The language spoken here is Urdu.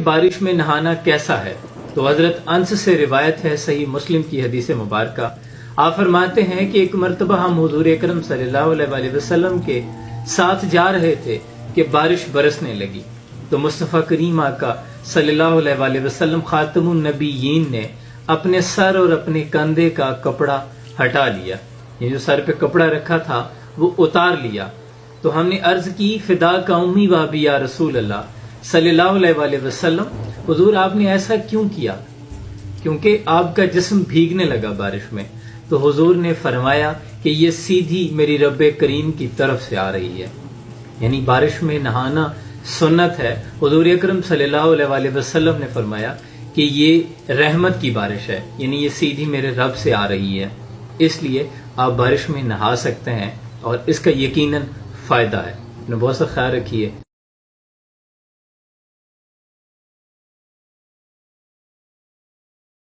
بارش میں نہانا کیسا ہے؟ تو حضرت انس سے روایت ہے، صحیح مسلم کی حدیث مبارکہ، آپ فرماتے ہیں کہ ایک مرتبہ ہم حضور اکرم صلی اللہ علیہ وآلہ وسلم کے ساتھ جا رہے تھے کہ بارش برسنے لگی، تو مصطفیٰ کریم آقا صلی اللہ علیہ وآلہ وسلم خاتم النبیین نے اپنے سر اور اپنے کندھے کا کپڑا ہٹا لیا، یہ جو سر پہ کپڑا رکھا تھا وہ اتار لیا۔ تو ہم نے عرض کی فدا کا امی و ابی یا رسول اللہ صلی اللہ علیہ وآلہ وسلم، حضور آپ نے ایسا کیوں کیا؟ کیونکہ آپ کا جسم بھیگنے لگا بارش میں۔ تو حضور نے فرمایا کہ یہ سیدھی میری رب کریم کی طرف سے آ رہی ہے، یعنی بارش میں نہانا سنت ہے۔ حضور اکرم صلی اللہ علیہ وآلہ وسلم نے فرمایا کہ یہ رحمت کی بارش ہے، یعنی یہ سیدھی میرے رب سے آ رہی ہے، اس لیے آپ بارش میں نہا سکتے ہیں اور اس کا یقیناً فائدہ ہے۔ اپنا بہت سا خیال رکھیے۔